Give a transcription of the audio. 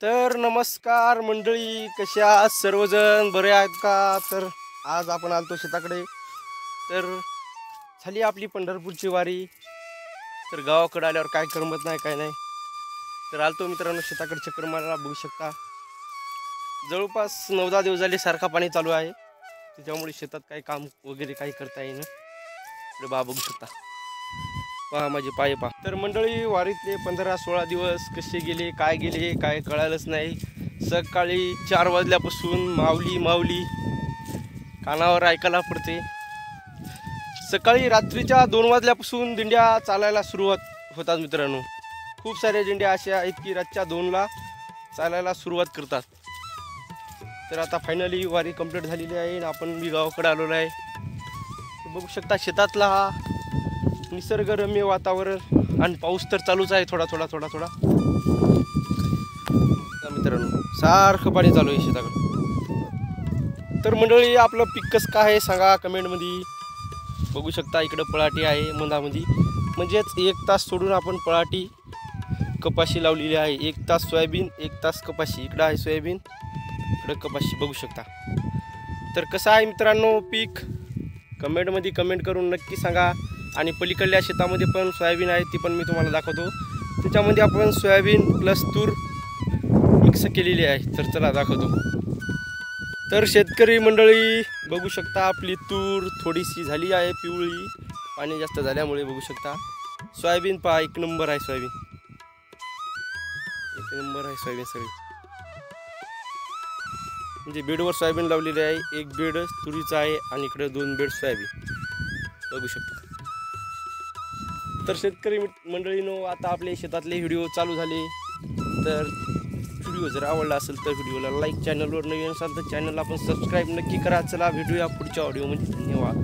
तर नमस्कार मंडळी, कशा आहात सर्वजण? बरे आहेत का? तर आज आपण आलतो शेताकडे. तर झाली आपली पंढरपूरची वारी. तर गावाकडे आल्यावर काय करमत नाही, काय नाही. तर आलतो मित्रांनो शेताकडे चक्कर मारायला. बघू शकता जवळपास 9-10 दिवस झाले सारखा पाणी चालू आहे, त्याच्यामुळे शेतात काही काम वगैरे काही करता येईना. इकडे बघू शकता, पहा माझे पाय पहा. तर मंडळी, वारीतले 15-16 दिवस कसे गेले काय कळालंच नाही. सकाळी 4 वाजल्यापासून माऊली माऊली कानावर ऐकायला पडते. सकाळी रात्रीच्या 2 वाजल्यापासून दिंड्या चालायला सुरुवात होतात मित्रांनो. खूप साऱ्या दिंड्या अशा आहेत की रातच्या 2ला चालायला सुरुवात करतात. तर आता फायनली वारी कंप्लीट झालेली आहे आणि आपण मी गावाकडे आलेलो आहे. बघू शकता शेतातला हा निसर्गरम्य वातावरण आणि पाऊस तर चालूच आहे थोडा मित्रांनो. सारखं पाणी चालू आहे शेताकडे. तर मंडळी, आपलं पीक कसं काय आहे सांगा कमेंटमध्ये. बघू शकता इकडं पळाटी आहे मधामध्ये, म्हणजेच 1 तास सोडून आपण पळाटी कपाशी लावलेली आहे. 1 तास सोयाबीन, 1 तास कपाशी. इकडं आहे सोयाबीन, इकडं कपाशी. बघू शकता. तर कसं आहे मित्रांनो पीक, कमेंटमध्ये कमेंट करून नक्की सांगा. आणि पलीकडल्या शेतामध्ये पण सोयाबीन आहे, ती पण मी तुम्हाला दाखवतो. त्याच्यामध्ये आपण सोयाबीन प्लस तूर मिक्स केलेली आहे. तर चला दाखवतो. तर शेतकरी मंडळी बघू शकता, आपली तूर थोडीशी झाली आहे पिवळी, पाणी जास्त झाल्यामुळे. बघू शकता सोयाबीन पहा, 1 नंबर आहे सोयाबीन, 1 नंबर आहे सोयाबीन सगळी. म्हणजे बेडवर सोयाबीन लावलेली आहे. 1 बेड तुरीचा आहे आणि इकडे 2 बेड सोयाबीन. बघू शकता. तर शेतकरी मंडळीनो, आता आपले शेतातले व्हिडिओ चालू झाले. तर व्हिडिओ जर आवडला असेल तर व्हिडिओला लाईक, चॅनलवर नवीन असाल तर चॅनलला आपण सबस्क्राईब नक्की करा. चला भेटूया पुढच्या व्हिडिओमध्ये. धन्यवाद.